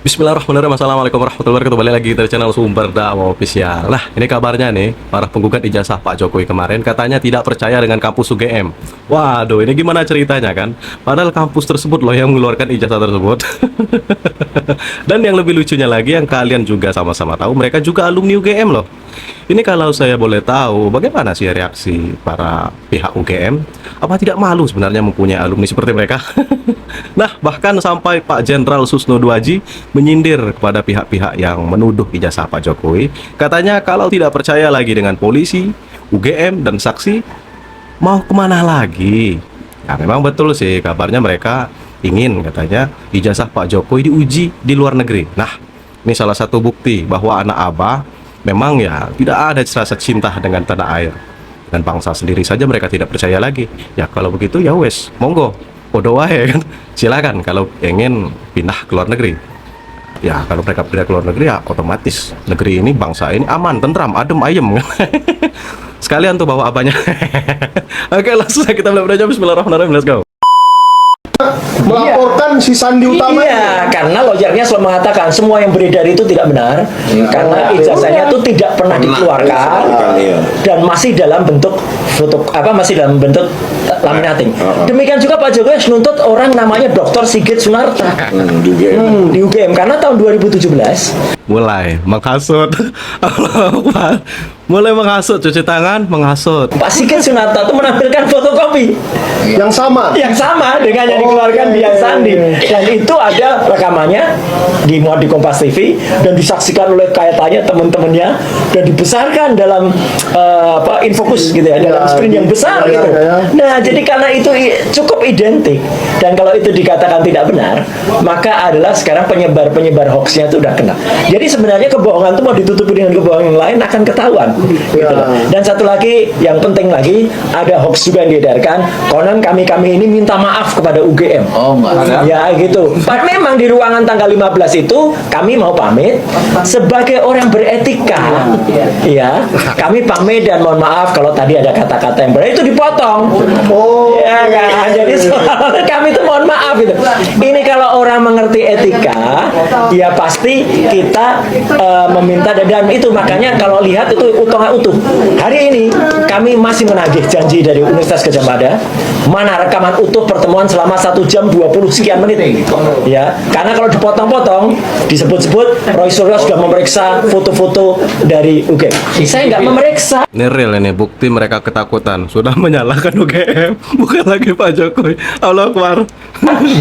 Bismillahirrahmanirrahim. Assalamualaikum warahmatullahi wabarakatuh. Balik lagi dari channel Sumber Dakwah Official. Nah, ini kabarnya nih, para penggugat ijazah Pak Jokowi kemarin katanya tidak percaya dengan kampus UGM. Waduh, ini gimana ceritanya kan? Padahal kampus tersebut loh yang mengeluarkan ijazah tersebut. Dan yang lebih lucunya lagi, yang kalian juga sama-sama tahu, mereka juga alumni UGM loh. Ini kalau saya boleh tahu, bagaimana sih reaksi para pihak UGM? Apa tidak malu sebenarnya mempunyai alumni seperti mereka? Nah, bahkan sampai Pak Jenderal Susno Duaji menyindir kepada pihak-pihak yang menuduh ijazah Pak Jokowi. Katanya kalau tidak percaya lagi dengan polisi, UGM, dan saksi, mau kemana lagi? Nah, memang betul sih, kabarnya mereka ingin katanya ijazah Pak Jokowi diuji di luar negeri. Nah, ini salah satu bukti bahwa anak Abah memang ya tidak ada rasa cinta dengan tanah air dan bangsa sendiri saja mereka tidak percaya lagi. Ya kalau begitu ya wes, monggo, podo wae kan. Silakan kalau ingin pindah ke luar negeri. Ya kalau mereka pindah ke luar negeri ya otomatis negeri ini, bangsa ini aman, tentram, adem, ayem kan. Sekalian tuh bawa abahnya. Oke, langsung kita mulai belajar. Bismillahirrahmanirrahim, let's go. Melaporkan si Sandi Utama. Iya, karena lawyernya selalu mengatakan semua yang beredar itu tidak benar, karena ijazahnya itu tidak pernah dikeluarkan dan masih dalam bentuk foto masih dalam bentuk laminating. Demikian juga Pak Jokowi menuntut orang namanya Dr. Sigit Sunarta di UGM karena tahun 2017 mulai menghasut. Mulai menghasut, cuci tangan, menghasut. Pak Sigit Sunarta itu menampilkan fotokopi Yang sama. dengan yang dikeluarkan di Sandi, dan itu ada rekamannya dimuat di Kompas TV dan disaksikan oleh kaitannya teman-temannya dan dibesarkan dalam infokus gitu ya, dalam screen yang besar gitu. Nah, jadi karena itu cukup identik, dan kalau itu dikatakan tidak benar, maka adalah sekarang penyebar hoaxnya itu udah kena. Jadi sebenarnya kebohongan itu mau ditutupi dengan kebohongan yang lain akan ketahuan. Gitu loh. Dan satu lagi yang penting lagi, ada hoax juga yang diedarkan, konon kami ini minta maaf kepada UGM. Oh, enggak ada. Ya gitu. Memang di ruangan tanggal 15 itu kami mau pamit sebagai orang beretika. Ya, kami pamit dan mohon maaf kalau tadi ada kata-kata yang benar itu dipotong. Oh, ya kan. Jadi soalnya kami itu mohon maaf gitu. Ini kalau orang mengerti etika, ya pasti kita meminta, dan itu makanya kalau lihat itu utuh. Hari ini kami masih menagih janji dari Universitas Gadjah Mada. Mana rekaman utuh pertemuan selama 1 jam 20 sekian menit. Ya, karena kalau dipotong-potong, disebut-sebut Roy Suryo sudah memeriksa foto-foto dari UGM. Saya nggak memeriksa. Ini real, ini bukti mereka ketakutan. Sudah menyalahkan UGM, bukan lagi Pak Jokowi. Allah Akbar.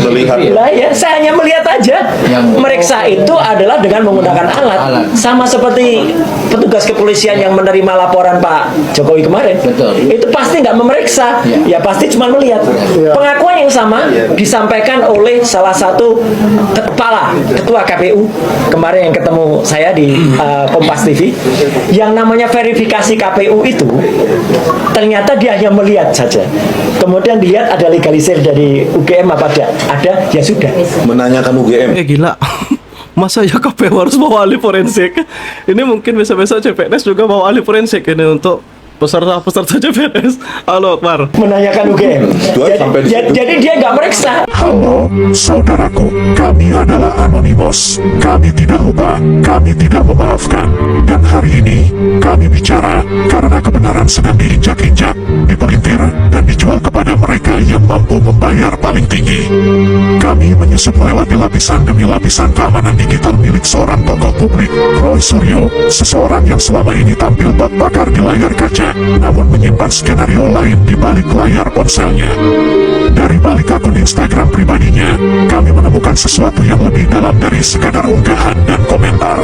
Melihat. Lah ya, saya hanya melihat aja. Meriksa itu adalah dengan menggunakan alat. Sama seperti petugas kepolisian yang menerima laporan Pak Jokowi kemarin. Betul. Itu pasti nggak memeriksa. Ya pasti cuma melihat. Pengakuan yang sama disampaikan oleh salah satu ketua KPU kemarin yang ketemu saya di Kompas TV. Yang namanya verifikasi KPU itu ternyata dia hanya melihat saja. Kemudian dilihat ada legalisir dari UGM apa tidak? Ada, ya sudah. Menanyakan UGM. Gila. Masa ya KPU harus bawa ahli forensik? Ini mungkin besok-besok CPNS juga bawa ahli forensik ini untuk peserta CPNS. Allah Akbar. Menanyakan UGM. Jadi dia nggak meriksa. Halo, saudaraku, kami adalah Anonymous. Kami tidak lupa, kami tidak memaafkan. Dan hari ini, kami bicara karena kebenaran sedang diinjak-injak, dipelintir, dan dijual kepada mereka yang mampu membayar paling tinggi. Kami menyusup melewati lapisan demi lapisan keamanan digital milik seorang tokoh publik, Roy Suryo, seseorang yang selama ini tampil bak bakar di layar kaca, namun menyimpan skenario lain di balik layar ponselnya. Dari balik akun Instagram pribadinya, kami menemukan sesuatu yang lebih dalam dari sekadar unggahan dan komentar.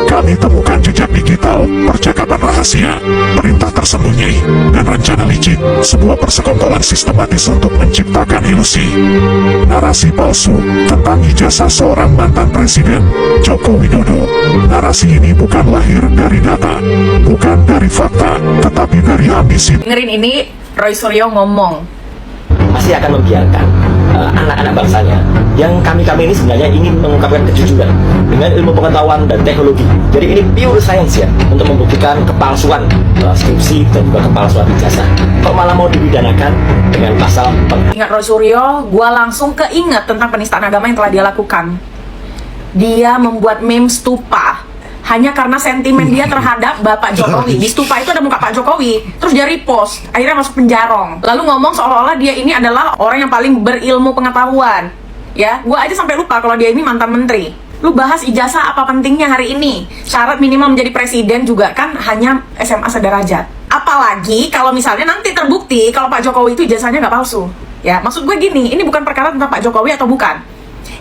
Kami temukan jejak digital, percakapan rahasia, perintah tersembunyi, dan rencana licik, sebuah persekongkolan sistematis untuk menciptakan ilusi. Narasi palsu tentang ijazah seorang mantan presiden, Joko Widodo. Narasi ini bukan lahir dari data, bukan dari fakta, tetapi dari ambisi. Dengerin ini, Roy Suryo ngomong. Pasti akan membiarkan anak-anak bangsanya yang kami ini sebenarnya ingin mengungkapkan kejujuran dengan ilmu pengetahuan dan teknologi. Jadi ini pure science ya, untuk membuktikan kepalsuan skripsi dan juga kepalsuan ijazah. Kok malah mau dipidanakan dengan pasal Ingat Roy Suryo, gua langsung keinget tentang penistaan agama yang telah dia lakukan. dia membuat meme stupa hanya karena sentimen dia terhadap Bapak Jokowi. Di stupa itu ada muka Pak Jokowi, terus dia repost, akhirnya masuk penjarong. Lalu ngomong seolah-olah dia ini adalah orang yang paling berilmu pengetahuan. Ya, gua aja sampai lupa kalau dia ini mantan menteri. Lu bahas ijazah apa pentingnya hari ini? Syarat minimal menjadi presiden juga kan hanya SMA sederajat. Apalagi kalau misalnya nanti terbukti kalau Pak Jokowi itu ijazahnya nggak palsu. Ya, maksud gue gini, ini bukan perkara tentang Pak Jokowi atau bukan.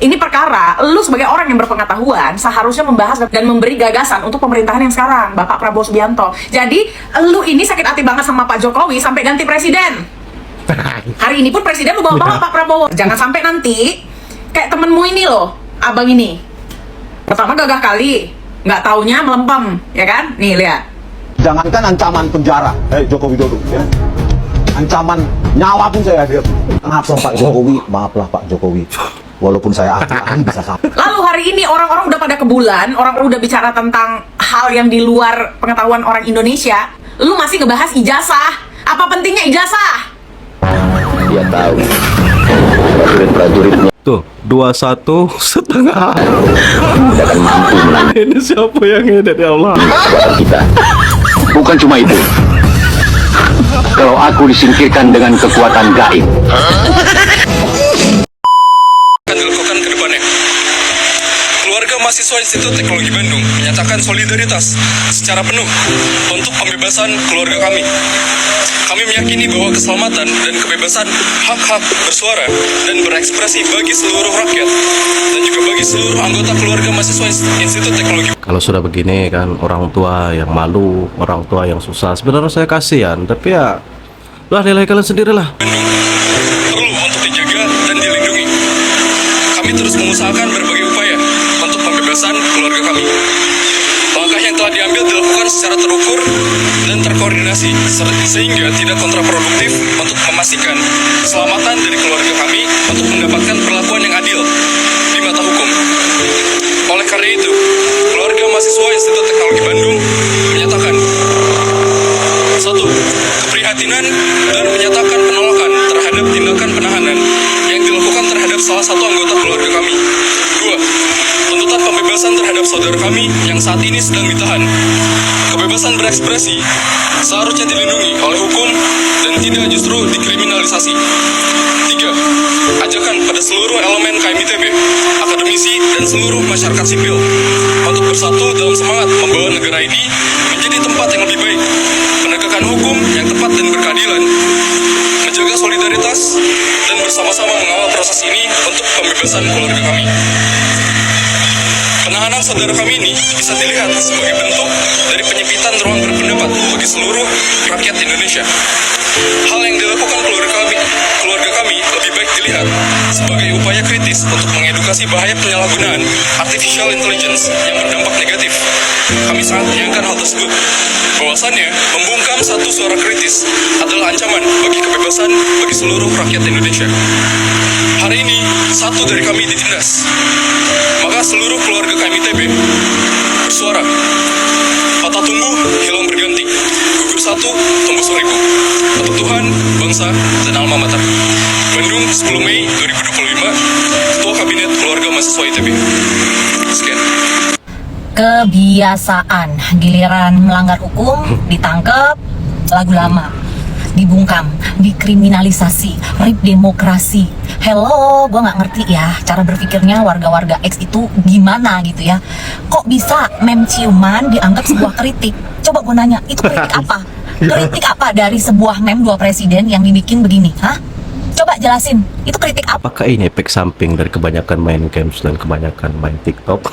Ini perkara, lu sebagai orang yang berpengetahuan seharusnya membahas dan memberi gagasan untuk pemerintahan yang sekarang, Bapak Prabowo Subianto. Jadi, lu ini sakit hati banget sama Pak Jokowi sampai ganti presiden. Hari ini pun presiden lu bawa-bawa Pak Prabowo. Jangan sampai nanti kayak temenmu ini loh, abang ini. Pertama gagah kali, nggak taunya melempem, ya kan? Nih lihat. Jangankan ancaman penjara, Joko Widodo, ya. Ancaman nyawa pun saya hadir. Maaflah Pak Jokowi, maaflah Pak Jokowi. Walaupun saya ahli bisa sampai. Lalu hari ini orang-orang udah pada kebulan, orang udah bicara tentang hal yang di luar pengetahuan orang Indonesia. Lu masih ngebahas ijazah. Apa pentingnya ijazah? Dia tahu prajurit-prajuritnya Tuh, 21,5. tidak akan mampu menangani Ini siapa yang ngedit ya Allah? kita. Bukan cuma itu. Kalau aku disingkirkan dengan kekuatan gaib, akan dilakukan ke depannya. Keluarga mahasiswa Institut Teknologi Bandung menyatakan solidaritas secara penuh untuk pembebasan keluarga kami. Kami meyakini bahwa keselamatan dan kebebasan hak-hak bersuara dan berekspresi bagi seluruh rakyat dan juga bagi seluruh anggota keluarga mahasiswa Institut Teknologi. Kalau sudah begini kan, orang tua yang malu, orang tua yang susah. Sebenarnya saya kasihan, tapi ya lah nilai kalian sendirilah. Bandung perlu untuk dijaga dan dilindungi. Kami terus mengusahakan berbagai upaya untuk pembebasan keluarga kami. Langkah yang telah diambil dilakukan secara terukur dan terkoordinasi sehingga tidak kontraproduktif untuk memastikan keselamatan dari keluarga kami untuk mendapatkan perlakuan yang adil di mata hukum. Oleh karena itu, keluarga mahasiswa Institut Teknologi Bandung menyatakan: 1. Keprihatinan dan menyatakan penolakan terhadap tindakan penahanan yang dilakukan terhadap salah satu anggota keluarga kami. 2. Tuntutan pembebasan terhadap saudara kami yang saat ini sedang ditahan. Kebebasan berekspresi seharusnya dilindungi oleh hukum dan tidak justru dikriminalisasi. 3. Ajakan pada seluruh elemen KMITB, akademisi, dan seluruh masyarakat sipil untuk bersatu dalam semangat membawa negara ini menjadi tempat yang lebih baik, penegakan hukum yang tepat dan berkeadilan, menjaga solidaritas, dan bersama-sama mengawal proses ini untuk pembebasan keluarga kami. Penahanan saudara kami ini bisa dilihat sebagai bentuk dari penyempitan ruang berpendapat bagi seluruh rakyat Indonesia. Hal yang dilakukan keluarga kami lebih baik dilihat sebagai upaya kritis untuk mengedukasi bahaya penyalahgunaan artificial intelligence yang berdampak negatif. Kami sangat menyayangkan hal tersebut. Bahwasannya, membungkam satu suara kritis adalah ancaman bagi kebebasan bagi seluruh rakyat Indonesia. Hari ini, satu dari kami ditindas. Maka seluruh keluarga KMITB bersuara. Patah tumbuh, hilang berganti. Gugur satu, tumbuh seribu. Untuk Tuhan, bangsa, dan alma mater. Bandung, 10 Mei 2025, Ketua Kabinet Keluarga Mahasiswa ITB. Sekian. Kebiasaan giliran melanggar hukum ditangkep, lagu lama dibungkam, dikriminalisasi, rip demokrasi. Hello, gue nggak ngerti ya cara berpikirnya warga-warga X itu gimana gitu ya. Kok bisa meme ciuman dianggap sebuah kritik? Coba gue nanya, itu kritik apa? Kritik apa dari sebuah meme dua presiden yang dibikin begini? Hah? Coba jelasin, itu kritik apa? Apakah ini efek samping dari kebanyakan main games dan kebanyakan main TikTok?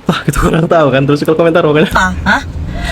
Wah, itu kurang tahu kan, terus kalau komentar pokoknya. Hah?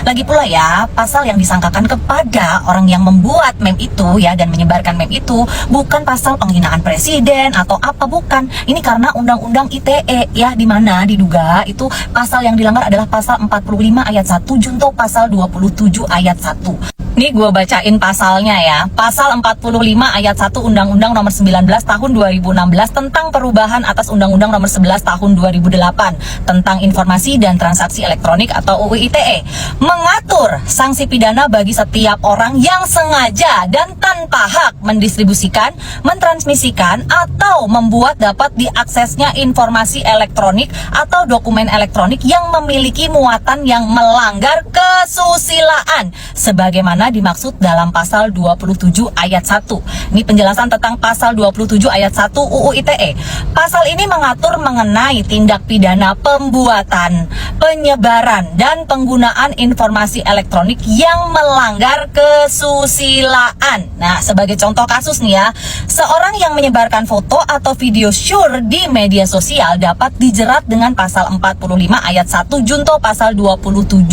Lagi pula ya, pasal yang disangkakan kepada orang yang membuat meme itu ya dan menyebarkan meme itu bukan pasal penghinaan presiden atau apa, bukan. Ini karena undang-undang ITE ya, di mana diduga itu pasal yang dilanggar adalah pasal 45 ayat 1 junto pasal 27 ayat 1. Nih gue bacain pasalnya ya. Pasal 45 ayat 1 Undang-Undang Nomor 19 Tahun 2016 tentang perubahan atas Undang-Undang Nomor 11 Tahun 2008 tentang Informasi dan Transaksi Elektronik atau UU ITE mengatur sanksi pidana bagi setiap orang yang sengaja dan tanpa hak mendistribusikan, mentransmisikan atau membuat dapat diaksesnya informasi elektronik atau dokumen elektronik yang memiliki muatan yang melanggar kesusilaan sebagaimana dimaksud dalam pasal 27 ayat 1. Ini penjelasan tentang pasal 27 ayat 1 UU ITE. Pasal ini mengatur mengenai tindak pidana pembuatan, penyebaran, dan penggunaan informasi elektronik yang melanggar kesusilaan. Nah, sebagai contoh kasus nih ya, seorang yang menyebarkan foto atau video syur di media sosial dapat dijerat dengan pasal 45 ayat 1 junto pasal 27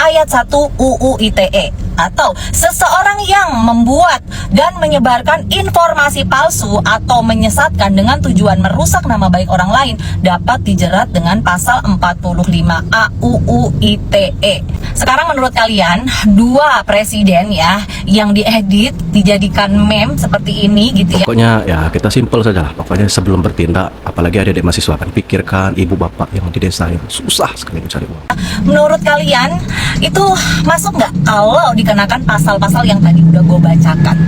ayat 1 UU ITE. Atau seseorang yang membuat dan menyebarkan informasi palsu atau menyesatkan dengan tujuan merusak nama baik orang lain dapat dijerat dengan pasal 45A UU ITE. Sekarang menurut kalian, dua presiden ya yang diedit dijadikan meme seperti ini gitu ya. Pokoknya ya kita simpel saja lah. Pokoknya sebelum bertindak, apalagi adik-adik mahasiswa kan, pikirkan ibu bapak yang di desa yang susah sekali mencari uang. Menurut kalian itu masuk nggak kalau dikenakan pasal-pasal yang tadi udah gue bacakan?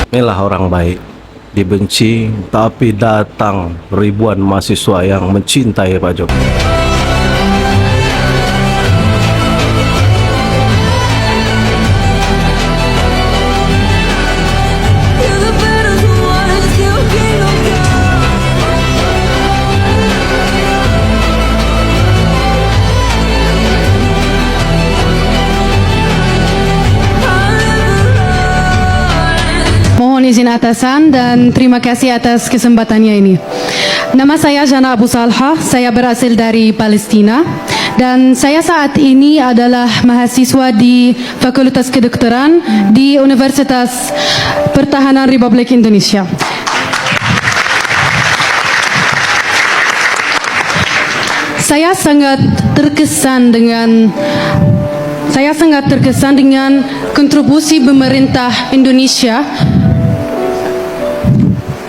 Inilah orang baik, dibenci tapi datang ribuan mahasiswa yang mencintai Pak Jokowi. Mohon izin atasan dan terima kasih atas kesempatannya ini. Nama saya Jana Abu Salha, saya berasal dari Palestina dan saya saat ini adalah mahasiswa di Fakultas Kedokteran di Universitas Pertahanan Republik Indonesia. Saya sangat terkesan dengan kontribusi pemerintah Indonesia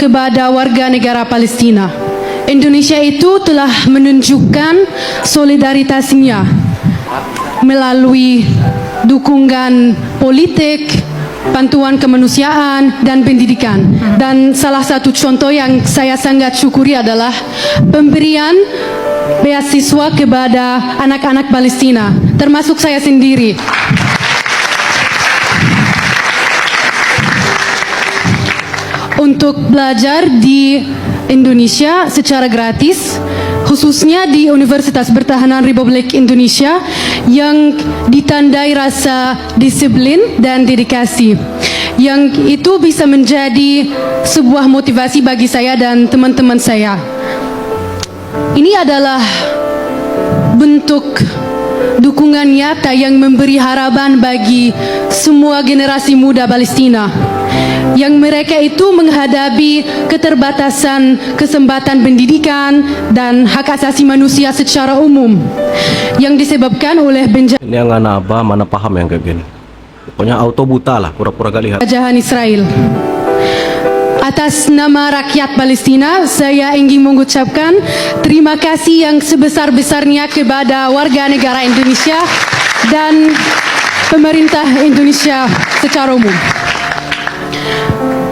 kepada warga negara Palestina. Indonesia itu telah menunjukkan solidaritasnya melalui dukungan politik, bantuan kemanusiaan, dan pendidikan. Dan salah satu contoh yang saya sangat syukuri adalah pemberian beasiswa kepada anak-anak Palestina, termasuk saya sendiri. Untuk belajar di Indonesia secara gratis, khususnya di Universitas Pertahanan Republik Indonesia yang ditandai rasa disiplin dan dedikasi, yang itu bisa menjadi sebuah motivasi bagi saya dan teman-teman saya. Ini adalah bentuk dukungan nyata yang memberi harapan bagi semua generasi muda Palestina, yang mereka itu menghadapi keterbatasan kesempatan pendidikan dan hak asasi manusia secara umum yang disebabkan oleh Ini yang anak abah mana paham yang kayak gini. Pokoknya auto buta lah, pura-pura gak lihat. penjajahan Israel. Atas nama rakyat Palestina, saya ingin mengucapkan terima kasih yang sebesar-besarnya kepada warga negara Indonesia dan pemerintah Indonesia secara umum.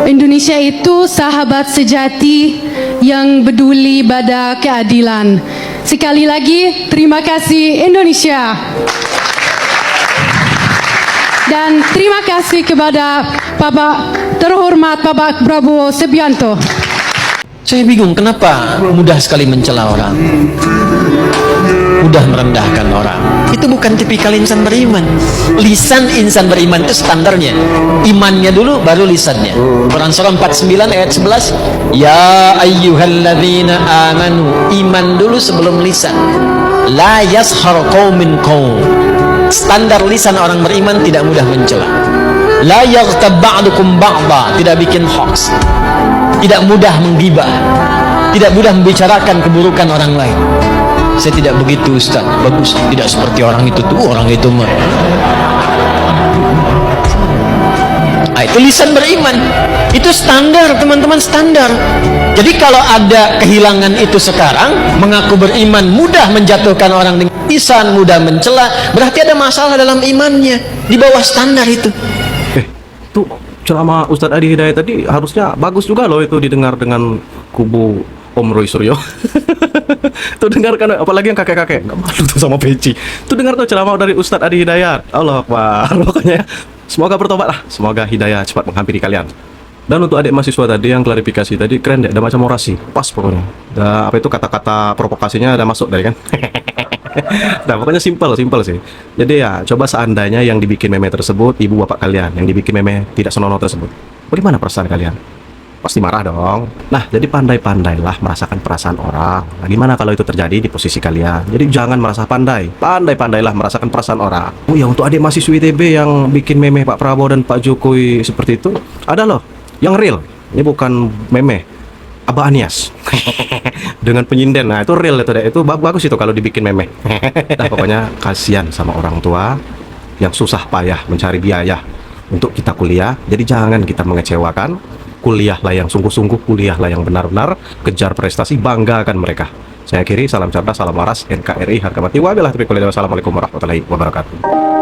Indonesia itu sahabat sejati yang peduli pada keadilan. Sekali lagi, terima kasih Indonesia. Dan terima kasih kepada Bapak terhormat Bapak Prabowo Subianto. Saya bingung kenapa mudah sekali mencela orang. mudah merendahkan orang. Itu bukan tipikal insan beriman. Lisan insan beriman itu standarnya. Imannya dulu, baru lisannya. Quran surah 49 ayat 11. Ya ayyuhalladzina amanu. Iman dulu sebelum lisan. La yashar qaumin qaum. Standar lisan orang beriman tidak mudah mencela. La yaghtab ba'dukum ba'da. Tidak bikin hoax. Tidak mudah menggibah. Tidak mudah membicarakan keburukan orang lain. Saya tidak begitu, Ustaz. Bagus. Tidak seperti orang itu tuh, orang itu mah. Itu lisan beriman. Itu standar, teman-teman, standar. Jadi kalau ada kehilangan itu sekarang, mengaku beriman mudah menjatuhkan orang dengan lisan, mudah mencela, berarti ada masalah dalam imannya. Di bawah standar itu. Tuh ceramah Ustadz Adi Hidayat tadi harusnya bagus juga loh itu didengar dengan kubu Om Roy Suryo. Tuh dengarkan, apalagi yang kakek-kakek nggak malu tuh sama peci. Tuh dengar tuh ceramah dari Ustadz Adi Hidayat. Allah Akbar. Pokoknya semoga bertobat lah, semoga hidayah cepat menghampiri kalian. Dan untuk adik mahasiswa tadi yang klarifikasi tadi keren deh, ada macam orasi, pas pokoknya. Apa itu kata-kata provokasinya ada masuk dari kan. Nah pokoknya simpel sih. Jadi ya coba seandainya yang dibikin meme tersebut ibu bapak kalian, yang dibikin meme tidak senonoh tersebut, bagaimana perasaan kalian? Pasti marah dong. Nah jadi pandai-pandailah merasakan perasaan orang. Nah gimana kalau itu terjadi di posisi kalian? Jadi jangan merasa pandai-pandailah merasakan perasaan orang. Oh ya, untuk adik mahasiswa ITB yang bikin meme Pak Prabowo dan Pak Jokowi seperti itu, ada loh yang real. Ini bukan meme, Abah Anias dengan penyinden. Nah itu real itu bagus itu kalau dibikin meme. Nah pokoknya kasihan sama orang tua yang susah payah mencari biaya untuk kita kuliah. Jadi jangan kita mengecewakan. Kuliahlah yang sungguh-sungguh, kuliahlah yang benar-benar, kejar prestasi, banggakan mereka. Saya akhiri, salam cerdas, salam waras, NKRI, harga mati, wabillahi taufiq wal hidayah. Wassalamualaikum warahmatullahi wabarakatuh.